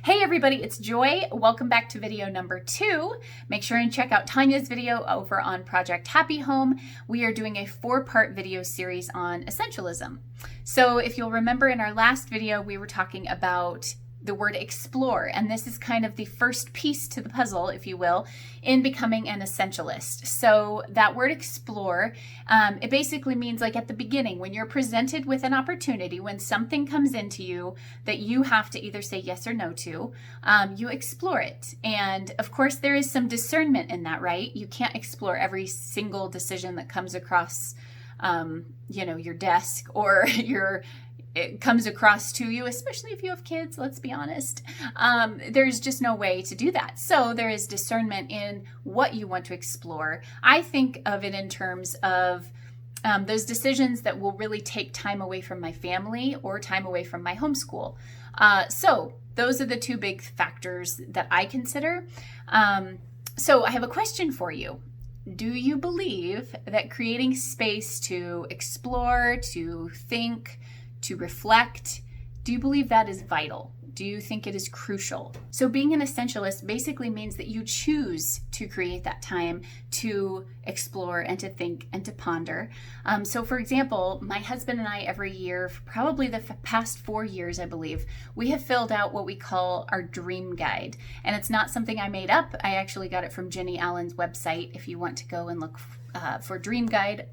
Hey everybody, it's Joy. Welcome back to video number 2. Make sure and check out Tanya's video over on Project Happy Home. We are doing a 4-part video series on essentialism. So if you'll remember in our last video, we were talking about the word explore, and this is kind of the first piece to the puzzle, if you will, in becoming an essentialist. So that word explore, it basically means like at the beginning, when you're presented with an opportunity, when something comes into you that you have to either say yes or no to, you explore it. And of course, there is some discernment in that, right? You can't explore every single decision that comes across, your desk or it comes across to you, especially if you have kids, let's be honest. There's just no way to do that. So there is discernment in what you want to explore. I think of it in terms of those decisions that will really take time away from my family or time away from my homeschool. So those are the 2 big factors that I consider. So I have a question for you. Do you believe that creating space to explore, to think, to reflect, do you believe that is vital? Do you think it is crucial? So being an essentialist basically means that you choose to create that time to explore and to think and to ponder. So for example, my husband and I every year, for probably the past 4 years, I believe, we have filled out what we call our dream guide. And it's not something I made up. I actually got it from Jenny Allen's website. If you want to go and look for dream guide,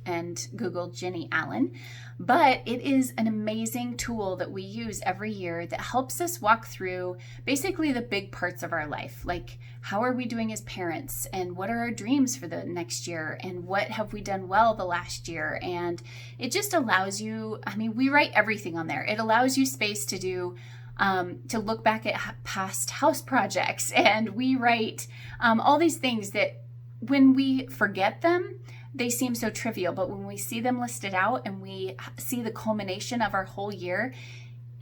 and Google Jenny Allen. But it is an amazing tool that we use every year that helps us walk through basically the big parts of our life. Like, how are we doing as parents? And what are our dreams for the next year? And what have we done well the last year? And it just allows you, we write everything on there. It allows you space to do to look back at past house projects. And we write all these things that when we forget them, they seem so trivial, but when we see them listed out and we see the culmination of our whole year,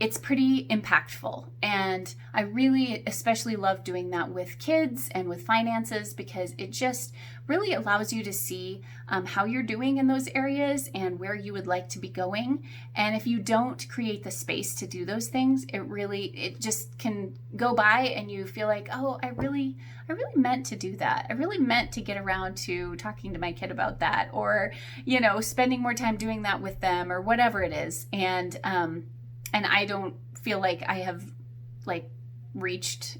it's pretty impactful. And I really especially love doing that with kids and with finances, because it just really allows you to see how you're doing in those areas and where you would like to be going. And if you don't create the space to do those things, it just can go by and you feel like, oh, I really meant to do that. I really meant to get around to talking to my kid about that, or, spending more time doing that with them, or whatever it is. And I don't feel like I have reached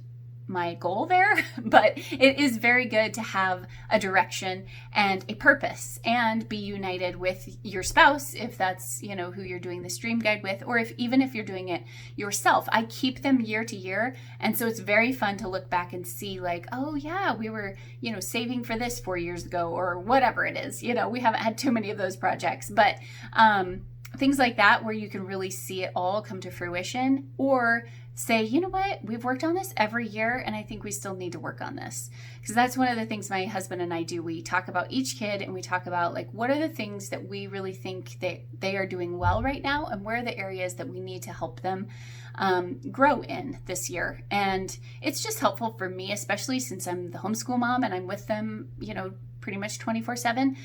my goal there, but it is very good to have a direction and a purpose and be united with your spouse, if that's, who you're doing this dream guide with, or even if you're doing it yourself. I keep them year to year. And so it's very fun to look back and see like, oh yeah, we were, saving for this 4 years ago, or whatever it is. We haven't had too many of those projects, but, things like that where you can really see it all come to fruition, or say, you know what, we've worked on this every year and I think we still need to work on this. Because that's one of the things my husband and I do. We talk about each kid and we talk about what are the things that we really think that they are doing well right now, and where are the areas that we need to help them grow in this year. And it's just helpful for me, especially since I'm the homeschool mom and I'm with them, pretty much 24/7.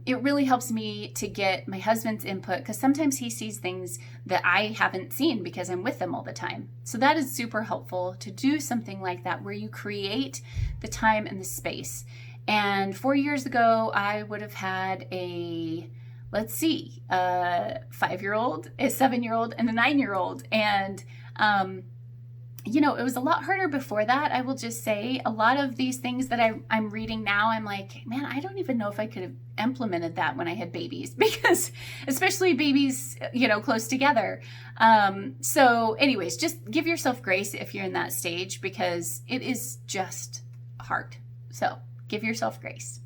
It really helps me to get my husband's input, because sometimes he sees things that I haven't seen because I'm with them all the time. So that is super helpful to do something like that, where you create the time and the space. And 4 years ago, I would have had a 5-year-old, a 7-year-old, and a 9-year-old. And it was a lot harder before that. I will just say a lot of these things that I'm reading now, I'm like, man, I don't even know if I could have implemented that when I had babies, because especially babies, close together. So anyways, just give yourself grace if you're in that stage, because it is just hard. So give yourself grace.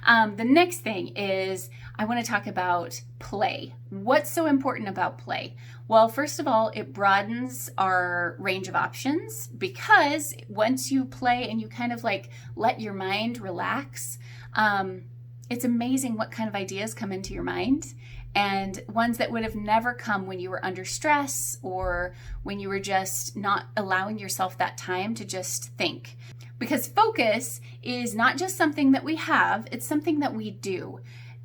The next thing is I want to talk about play. What's so important about play? Well, first of all, it broadens our range of options, because once you play and you kind of let your mind relax, it's amazing what kind of ideas come into your mind, and ones that would have never come when you were under stress or when you were just not allowing yourself that time to just think. Because focus is not just something that we have, it's something that we do.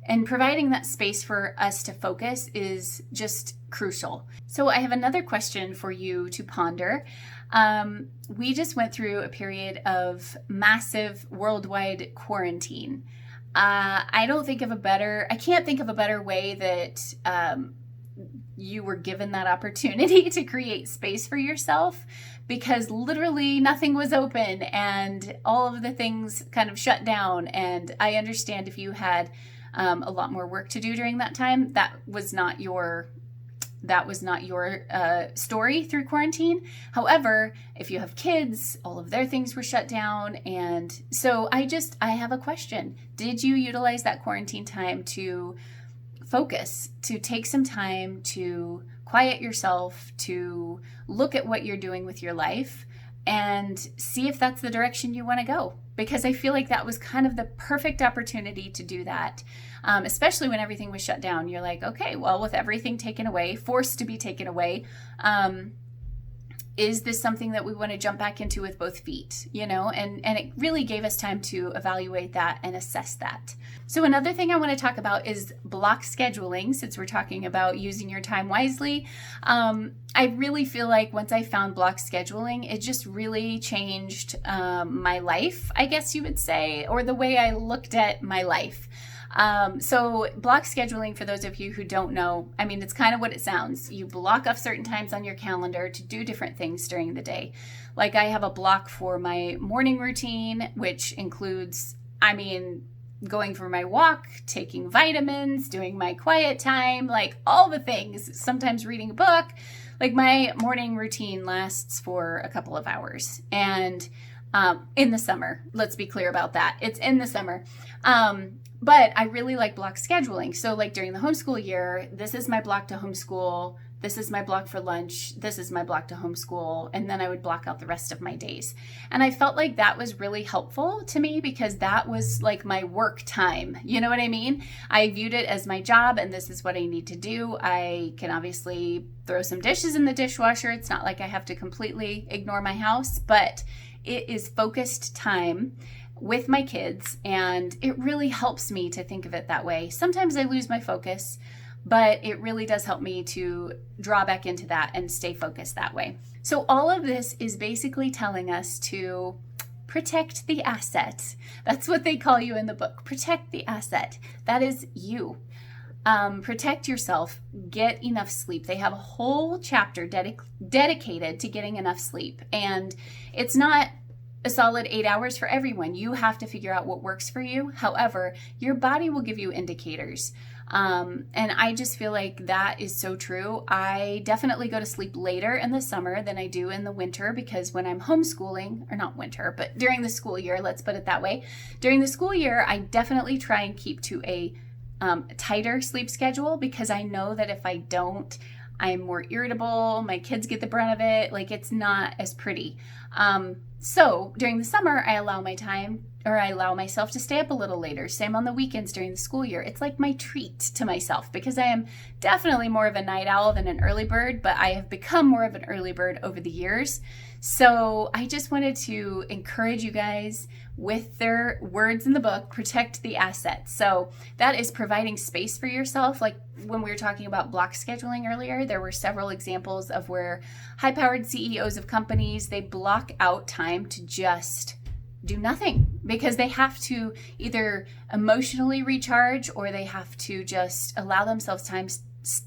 And providing that space for us to focus is just crucial. So I have another question for you to ponder. We just went through a period of massive worldwide quarantine. I can't think of a better way that you were given that opportunity to create space for yourself, because literally nothing was open and all of the things kind of shut down. And I understand if you had a lot more work to do during that time, that was not your story through quarantine. However, if you have kids, all of their things were shut down. And so I have a question. Did you utilize that quarantine time to focus, to take some time to quiet yourself, to look at what you're doing with your life and see if that's the direction you want to go? Because I feel like that was kind of the perfect opportunity to do that, especially when everything was shut down. You're like, okay, well, with everything taken away, forced to be taken away, is this something that we want to jump back into with both feet, And it really gave us time to evaluate that and assess that. So another thing I want to talk about is block scheduling, since we're talking about using your time wisely. I really feel like once I found block scheduling, it just really changed my life, I guess you would say, or the way I looked at my life. So block scheduling, for those of you who don't know, it's kind of what it sounds. You block off certain times on your calendar to do different things during the day. Like I have a block for my morning routine, which includes, going for my walk, taking vitamins, doing my quiet time, like all the things, sometimes reading a book. Like my morning routine lasts for a couple of hours. And in the summer, let's be clear about that. It's in the summer. But I really like block scheduling. So like during the homeschool year, this is my block to homeschool. This is my block for lunch. This is my block to homeschool. And then I would block out the rest of my days. And I felt like that was really helpful to me because that was like my work time. You know what I mean? I viewed it as my job and this is what I need to do. I can obviously throw some dishes in the dishwasher. It's not like I have to completely ignore my house, but it is focused time with my kids, and it really helps me to think of it that way. Sometimes I lose my focus, but it really does help me to draw back into that and stay focused that way. So all of this is basically telling us to protect the asset. That's what they call you in the book. Protect the asset. That is you. Protect yourself. Get enough sleep. They have a whole chapter dedicated to getting enough sleep, and it's not a solid 8 hours for everyone. You have to figure out what works for you. However, your body will give you indicators. And I just feel like that is so true. I definitely go to sleep later in the summer than I do in the winter, because when I'm homeschooling, or not winter, but during the school year, let's put it that way. During the school year, I definitely try and keep to a tighter sleep schedule, because I know that if I don't, I'm more irritable. My kids get the brunt of it. Like, it's not as pretty. So during the summer, I allow myself to stay up a little later. Same on the weekends during the school year. It's like my treat to myself, because I am definitely more of a night owl than an early bird, but I have become more of an early bird over the years. So I just wanted to encourage you guys with their words in the book, protect the assets. So that is providing space for yourself. Like when we were talking about block scheduling earlier, there were several examples of where high-powered CEOs of companies, they block out time to just do nothing, because they have to either emotionally recharge or they have to just allow themselves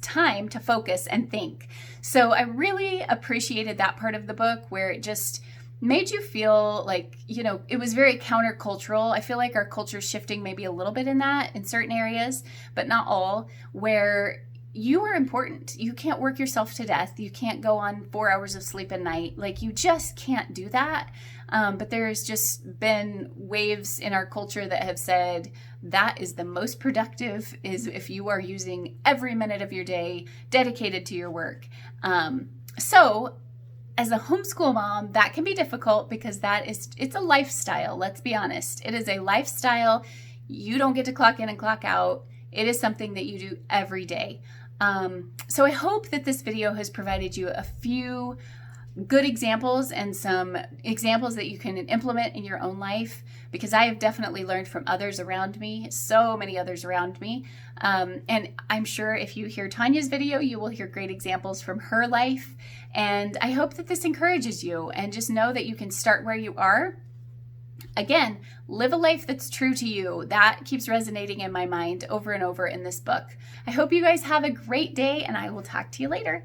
time to focus and think. So I really appreciated that part of the book where it just made you feel like, it was very countercultural. I feel like our culture is shifting maybe a little bit in that in certain areas, but not all, where you are important. You can't work yourself to death. You can't go on 4 hours of sleep a night. Like, you just can't do that. But there's just been waves in our culture that have said that is the most productive, is if you are using every minute of your day dedicated to your work. So as a homeschool mom, that can be difficult, because it's a lifestyle. Let's be honest. It is a lifestyle. You don't get to clock in and clock out. It is something that you do every day. So I hope that this video has provided you a few good examples and some examples that you can implement in your own life, because I have definitely learned from others around me, so many others around me. And I'm sure if you hear Tanya's video, you will hear great examples from her life. And I hope that this encourages you, and just know that you can start where you are. Again, live a life that's true to you. That keeps resonating in my mind over and over in this book. I hope you guys have a great day, and I will talk to you later.